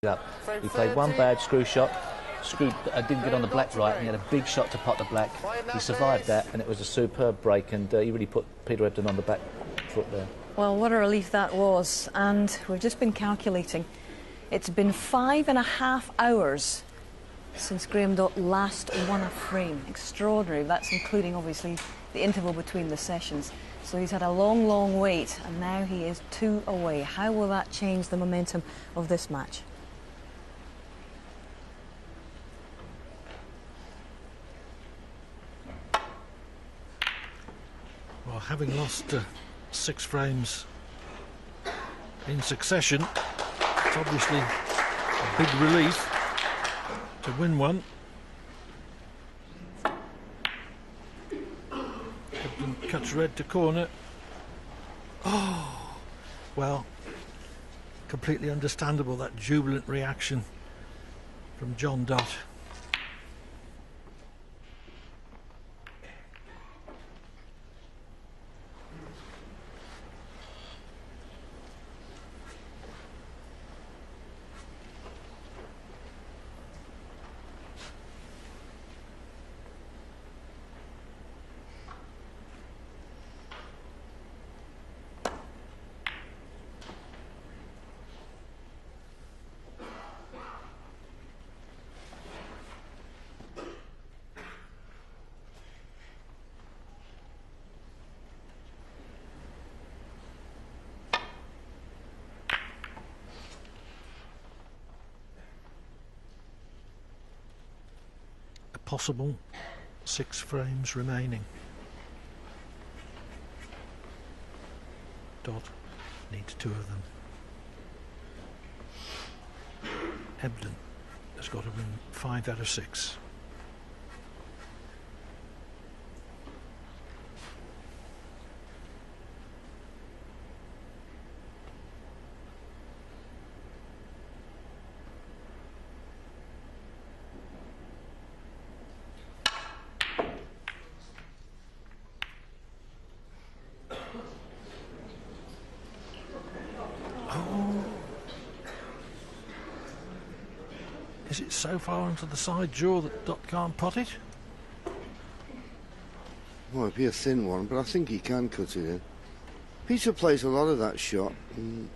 up. He played one bad screw shot, didn't get on the black right, and he had a big shot to pot the black. He survived that, and it was a superb break, and he really put Peter Ebdon on the back foot there. Well, what a relief that was. And we've just been calculating. It's been 5.5 hours since Graham Dott last won a frame. Extraordinary. That's including, obviously, the interval between the sessions. So he's had a long, long wait, and now he is 2 away. How will that change the momentum of this match? Well, having lost 6 frames in succession, it's obviously a big relief to win one. Ebdon cuts red to corner. Oh, well, completely understandable, that jubilant reaction from John Dott. Possible 6 frames remaining. Dott needs 2 of them. Ebdon has got to win 5 out of 6. Is it so far onto the side draw that Dott can't pot it? Well, it'd be a thin one, but I think he can cut it in. Peter plays a lot of that shot, and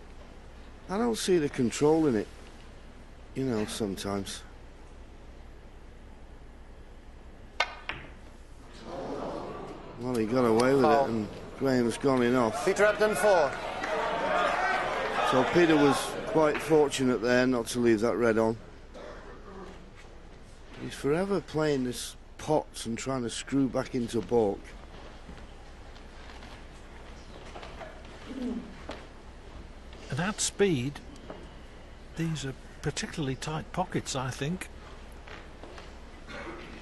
I don't see the control in it, you know, sometimes. Well, he got away with it, and Graham's gone in off. Peter Ebdon 4. So Peter was quite fortunate there not to leave that red on. He's forever playing this pots and trying to screw back into baulk. And at speed, these are particularly tight pockets, I think.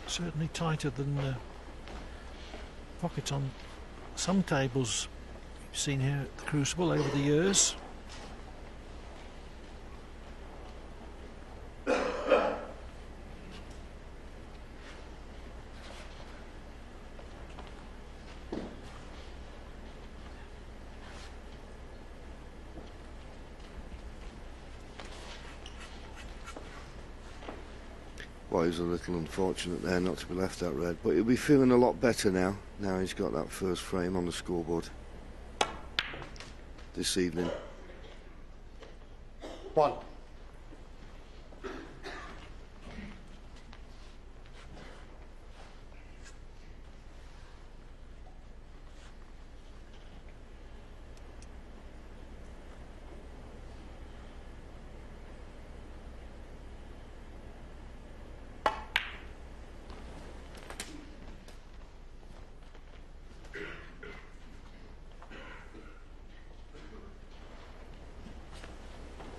Certainly tighter than pockets on some tables you've seen here at the Crucible over the years. Well, he's a little unfortunate there not to be left that red, but he'll be feeling a lot better now. Now he's got that first frame on the scoreboard this evening. 1.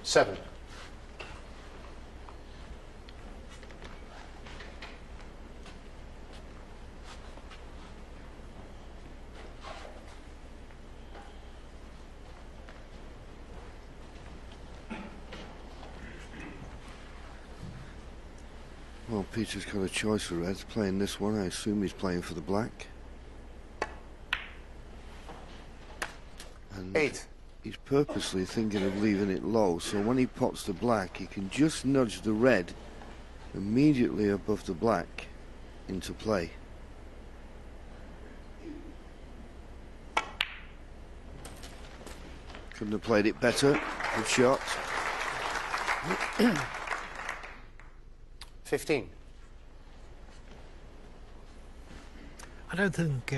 Seven. Well, Peter's got a choice for reds, playing this one. I assume he's playing for the black. And 8. he's purposely thinking of leaving it low, so when he pots the black, he can just nudge the red immediately above the black into play. Couldn't have played it better. Good shot. 15. I don't think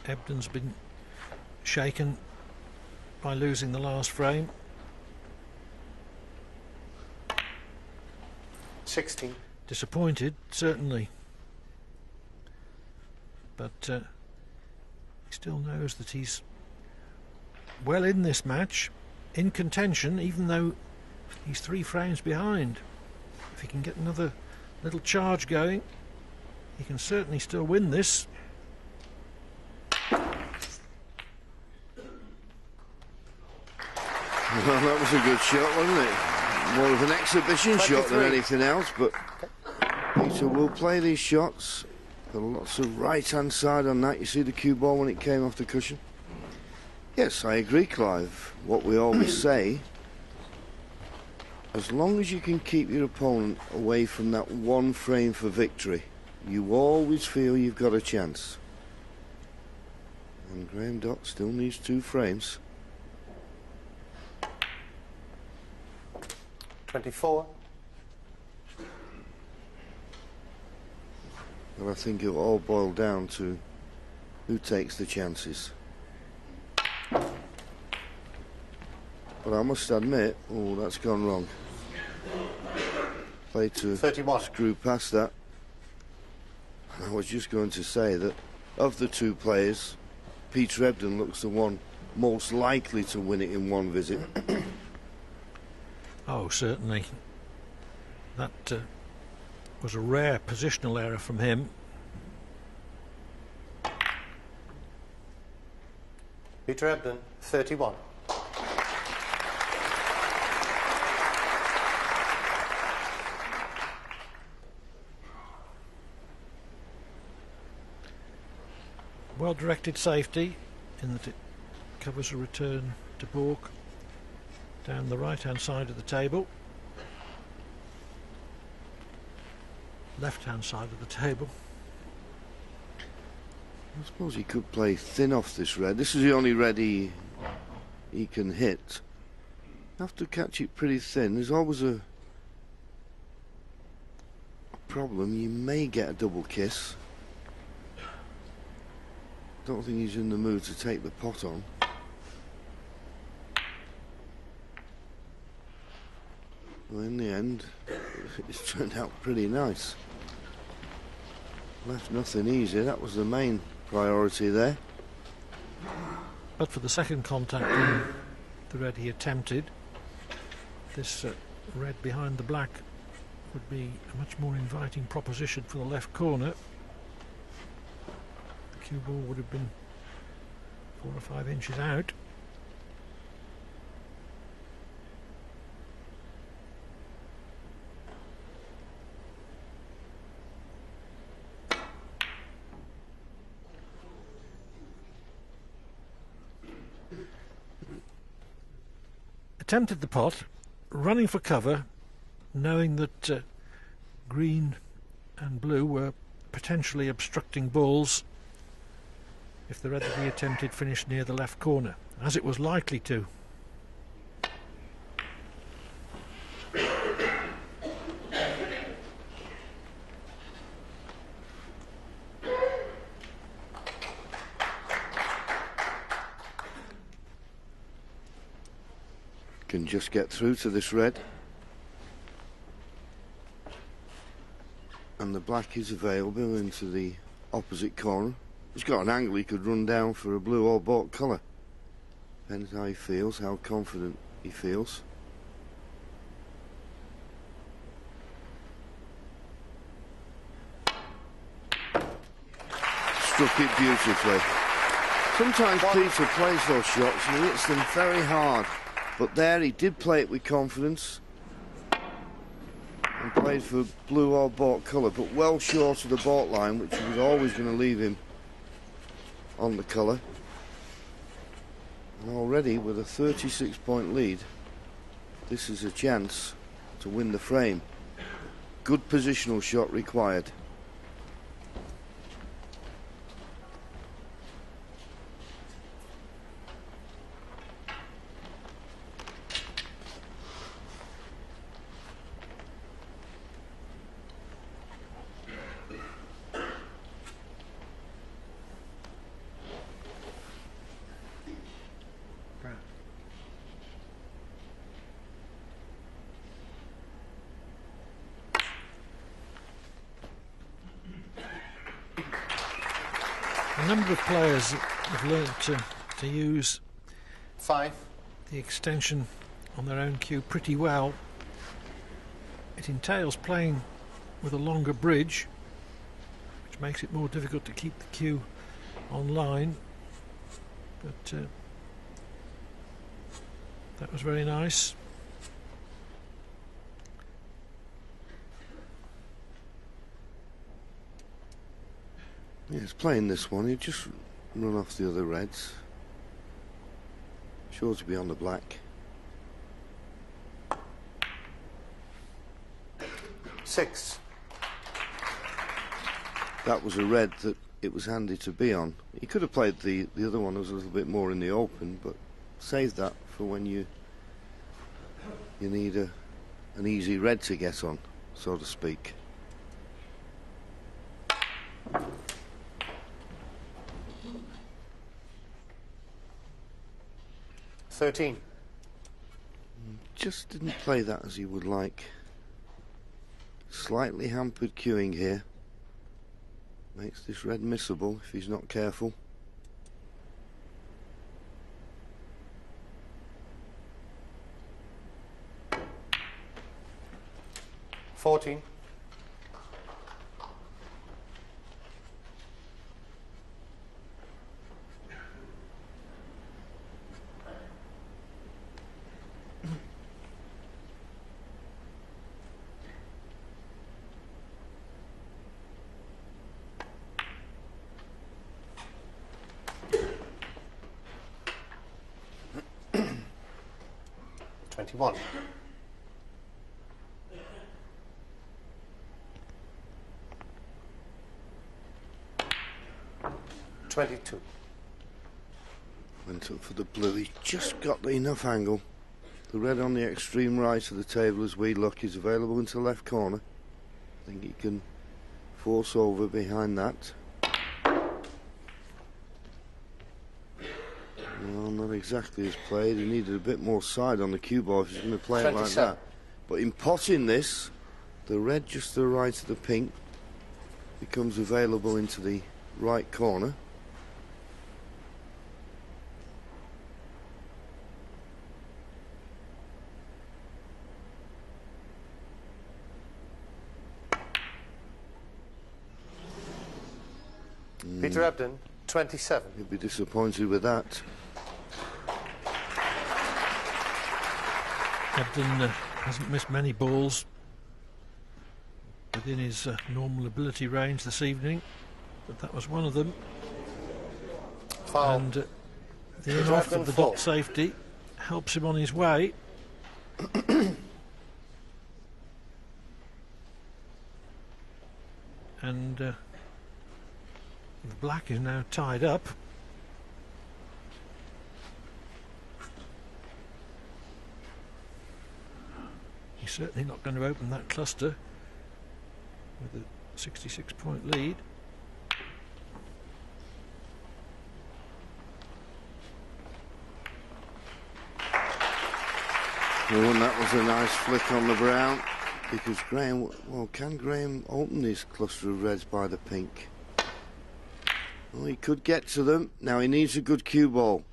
Ebden's been shaken by losing the last frame. 16. Disappointed, certainly. But he still knows that he's well in this match, in contention, even though he's 3 frames behind. If he can get another little charge going, he can certainly still win this. Well, that was a good shot, wasn't it? More of an exhibition 23. shot than anything else, but Peter will play these shots. Got lots of right-hand side on that. You see the cue ball when it came off the cushion? Yes, I agree, Clive. What we always say, as long as you can keep your opponent away from that 1 frame for victory, you always feel you've got a chance. And Graham Dott still needs 2 frames. 24. But I think it'll all boil down to who takes the chances. But I must admit, oh, that's gone wrong. Played to 31. screw past that. I was just going to say that of the 2 players, Peter Ebden looks the one most likely to win it in one visit. Oh, certainly. That was a rare positional error from him. Peter Ebden, 31. Well-directed safety in that it covers a return to baulk down the right-hand side of the table. Left-hand side of the table. I suppose he could play thin off this red. This is the only red he can hit. Have to catch it pretty thin. There's always a problem. You may get a double kiss. Don't think he's in the mood to take the pot on. Well, in the end, it's turned out pretty nice. Left nothing easy. That was the main priority there. But for the second contact on the red he attempted, this red behind the black would be a much more inviting proposition for the left corner. The cue ball would have been 4 or 5 inches out. Attempted the pot, running for cover, knowing that green and blue were potentially obstructing balls if the red that he attempted finished near the left corner, as it was likely to. Can just get through to this red. And the black is available into the opposite corner. He's got an angle he could run down for a blue or bought colour. Depends how he feels, how confident he feels. Struck it beautifully. Sometimes Peter plays those shots and he hits them very hard. But there he did play it with confidence and played for blue or bought colour, but well short of the bought line, which was always going to leave him on the colour. And already with a 36-point lead, this is a chance to win the frame. Good positional shot required. A number of players have learnt to use 5. the extension on their own cue pretty well. It entails playing with a longer bridge, which makes it more difficult to keep the cue online, but that was very nice. Yes, playing this one, you just run off the other reds. Sure to be on the black. 6. That was a red that it was handy to be on. He could have played the other one that was a little bit more in the open, but save that for when you need an easy red to get on, so to speak. Just didn't play that as he would like. Slightly hampered queuing here. Makes this red missable if he's not careful. $14. $21. $22. Went up for the blue. He just got enough angle. The red on the extreme right of the table as we look is available into the left corner. I think he can force over behind that. Well, not exactly as played. He needed a bit more side on the cue ball if he's going to play it like that. But in potting this, the red just to the right of the pink becomes available into the right corner. Peter Ebdon, 27. He'll be disappointed with that. Ebdon hasn't missed many balls within his normal ability range this evening, but that was one of them. Foul. And the in-off of the dot safety helps him on his way. And the black is now tied up. He's certainly not going to open that cluster with a 66-point lead. Oh, and that was a nice flick on the brown, because Graham, well, can Graham open this cluster of reds by the pink? Well, he could get to them. Now he needs a good cue ball,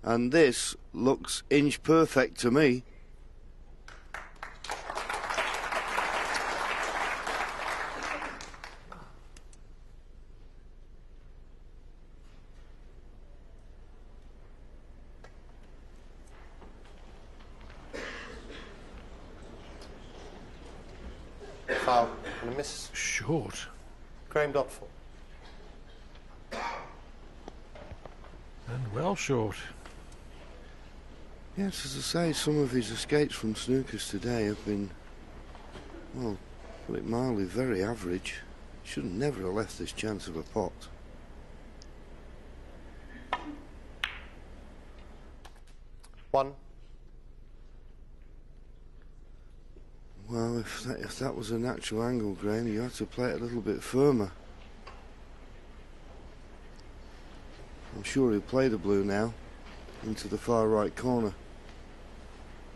and this looks inch perfect to me. Foul and a miss. Short. Graham Dotful. And well short. Yes, as I say, some of his escapes from snookers today have been, well, put it mildly, very average. Should have never have left this chance of a pot. One. Well, if that was a natural angle, Graham, you had to play it a little bit firmer. I'm sure he'll play the blue now into the far right corner.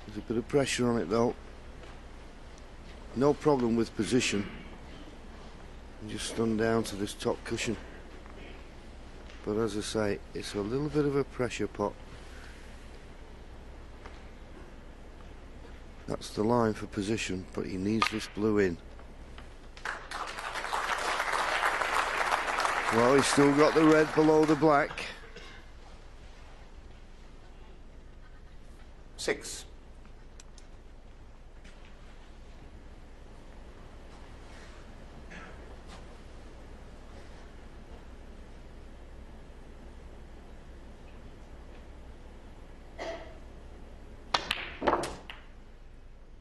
There's a bit of pressure on it though. No problem with position. Just stunned down to this top cushion. But as I say, it's a little bit of a pressure pot. That's the line for position, but he needs this blue in. Well, he's still got the red below the black. 6.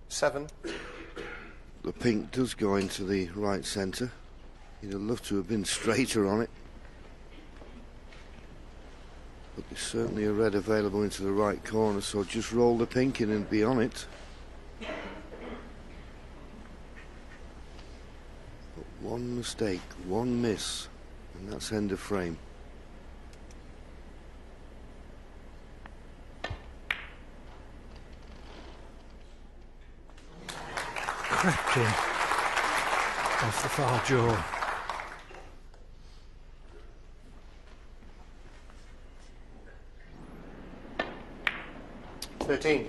Seven. The pink does go into the right centre. He'd have loved to have been straighter on it. But there's certainly a red available into the right corner, so just roll the pink in and be on it. But one mistake, one miss, and that's end of frame. Crept in off the far jaw. Thirteen.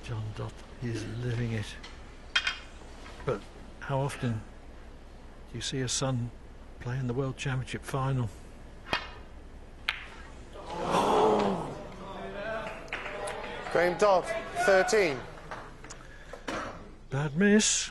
John Dott is living it. But how often do you see a son play in the World Championship final? Graham Dodd, 13. Bad miss.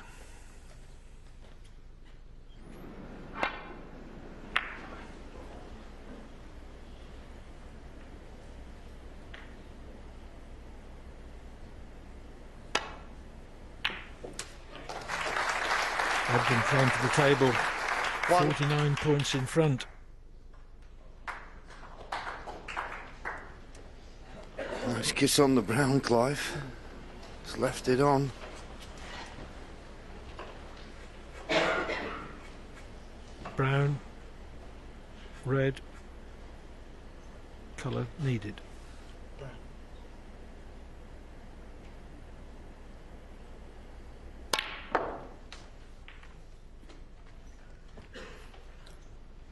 Abden came to the table, 49 points in front. Nice kiss on the brown, Clive. Just left it on. Brown, red, colour needed.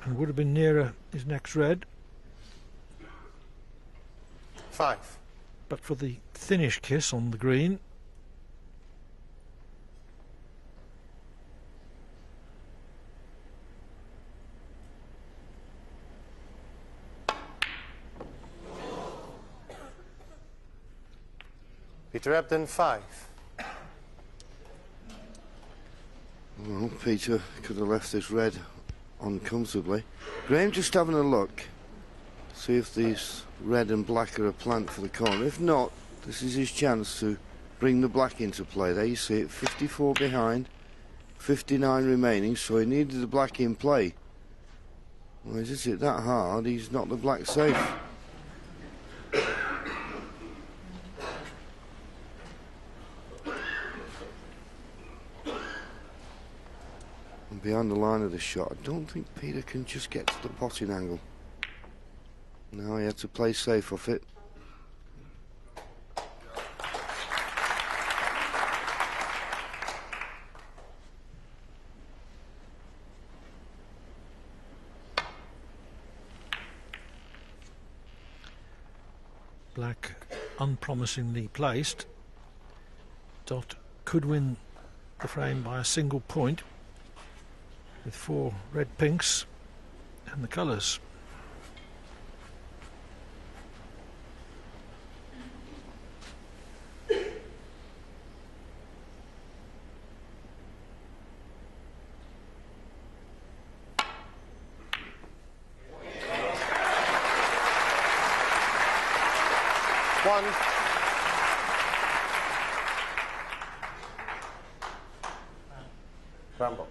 And would have been nearer his next red, 5. but for the thinnish kiss on the green. Peter Ebden, 5. Well, Peter could have left this red uncomfortably. Graham, just having a look. See if these red and black are a plant for the corner. If not, this is his chance to bring the black into play. There you see it, 54 behind, 59 remaining, so he needed the black in play. Well, he's hit it that hard, he's not the black safe. And behind the line of the shot, I don't think Peter can just get to the potting angle. No, he had to play safe off it. Black unpromisingly placed. Dott could win the frame by a single point with 4 red pinks and the colours. 1. Scramble.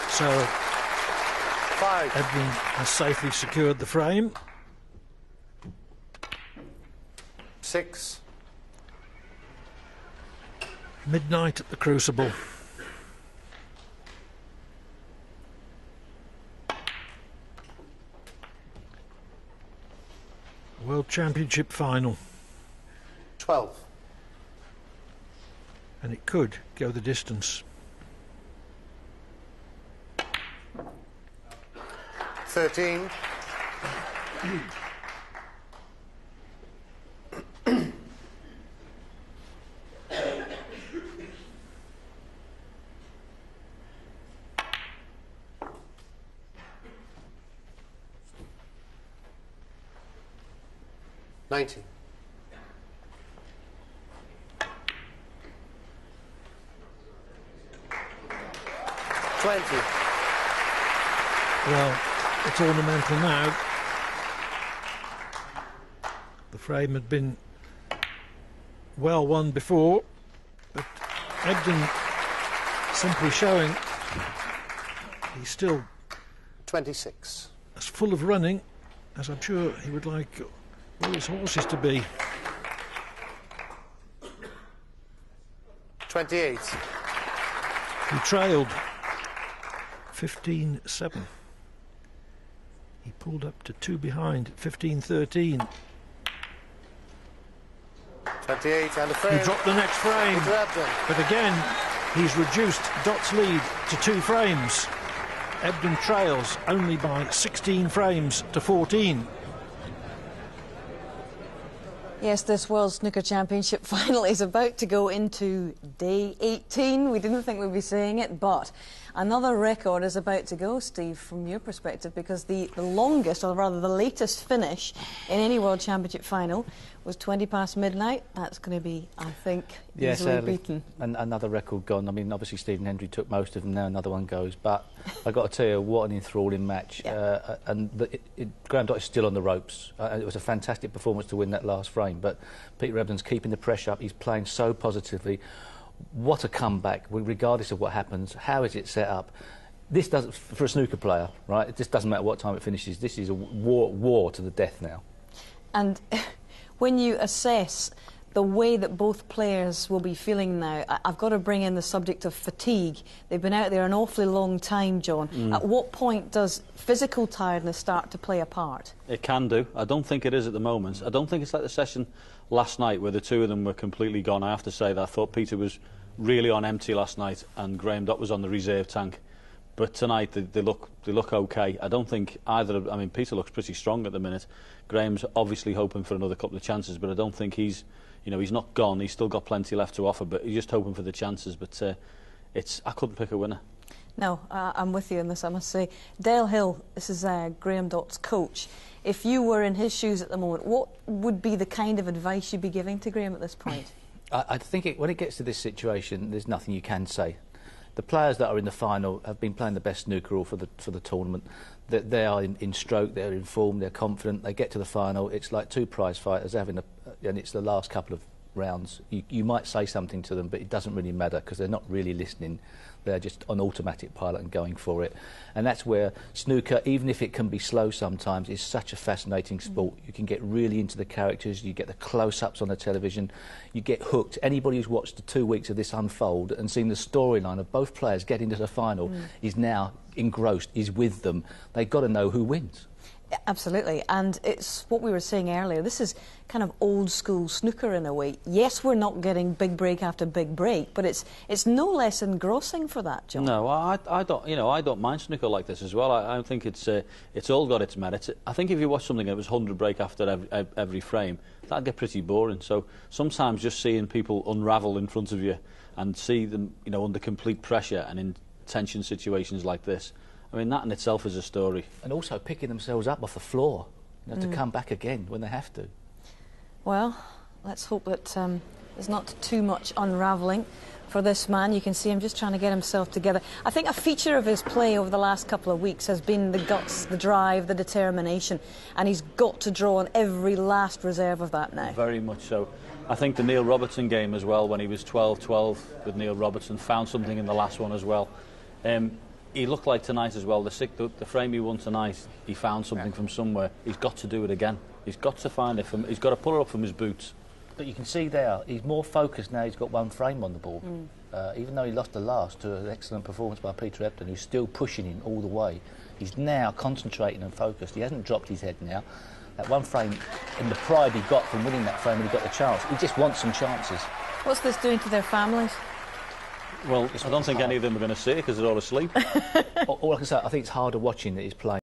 So 5. Edwin has safely secured the frame. 6. Midnight at the Crucible. World Championship final. 12. And it could go the distance. 13. $19. $20. Well, it's ornamental now. The frame had been well won before, but Ebden simply showing he's still 26. as full of running as I'm sure he would like all his horses to be. 28. He trailed 15-7. He pulled up to 2 behind, 15-13. 28 and a frame. He dropped the next frame, Peter Ebden. but again he's reduced Dot's lead to 2 frames. Ebden trails only by 16 frames to 14. Yes, this World Snooker Championship final is about to go into day 18. We didn't think we'd be saying it, but another record is about to go, Steve, from your perspective, because the longest, or rather the latest finish in any World Championship final was 20 past midnight. That's going to be, I think, easily beaten. And another record gone. I mean, obviously Stephen Hendry took most of them, now another one goes. But I've got to tell you, what an enthralling match. Yeah. Graham Dott is still on the ropes. It was a fantastic performance to win that last frame, but Peter Ebden's keeping the pressure up. He's playing so positively. What a comeback, regardless of what happens. How is it set up? This doesn't, for a snooker player, right? It just doesn't matter what time it finishes. This is a war to the death now. And when you assess the way that both players will be feeling now, I've got to bring in the subject of fatigue. They've been out there an awfully long time, John. At what point does physical tiredness start to play a part? It can do. I don't think it is at the moment. I don't think it's like the session last night where the two of them were completely gone. I have to say that I thought Peter was really on empty last night and Graham Dott was on the reserve tank. But tonight they look okay. I don't think either of, I mean, Peter looks pretty strong at the minute. Graham's obviously hoping for another couple of chances, but I don't think he's, you know, he's not gone. He's still got plenty left to offer, but he's just hoping for the chances. But I couldn't pick a winner. No, I'm with you on this, I must say. Dale Hill, this is Graham Dott's coach. If you were in his shoes at the moment, what would be the kind of advice you'd be giving to Graham at this point? I think when it gets to this situation, there's nothing you can say. The players that are in the final have been playing the best snooker all for the tournament. They are in stroke, they're in form, they're confident. They get to the final. It's like two prize fighters having and it's the last couple of rounds. You might say something to them, but it doesn't really matter because they're not really listening. They're just on automatic pilot and going for it. And that's where snooker, even if it can be slow sometimes, is such a fascinating sport. You can get really into the characters, you get the close-ups on the television, you get hooked. Anybody who's watched the 2 weeks of this unfold and seen the storyline of both players getting to the final is now engrossed, is with them. They've got to know who wins. Absolutely, and it's what we were saying earlier. This is kind of old school snooker in a way. Yes, we're not getting big break after big break, but it's no less engrossing for that, John. No, I don't. You know, I don't mind snooker like this as well. I think it's all got its merits. I think if you watch something and it was 100 break after every frame, that'd get pretty boring. So sometimes just seeing people unravel in front of you and see them, you know, under complete pressure and in tension situations like this. I mean, that in itself is a story. And also picking themselves up off the floor, you know, to come back again when they have to. Well, let's hope that there's not too much unravelling for this man. You can see him just trying to get himself together. I think a feature of his play over the last couple of weeks has been the guts, the drive, the determination, and he's got to draw on every last reserve of that now. Very much so. I think the Neil Robertson game as well, when he was 12-12 with Neil Robertson, found something in the last one as well. He looked like tonight as well. The frame he won tonight, he found something from somewhere. He's got to do it again. He's got to find it he's got to pull it up from his boots. But you can see there, he's more focused now. He's got one frame on the ball. Even though he lost the last to an excellent performance by Peter Ebdon, who's still pushing him all the way. He's now concentrating and focused. He hasn't dropped his head now. That one frame, and the pride he got from winning that frame when he got the chance, he just wants some chances. What's this doing to their families? Well, I don't think any of them are going to see it because they're all asleep. All I can say, I think it's harder watching that he's playing.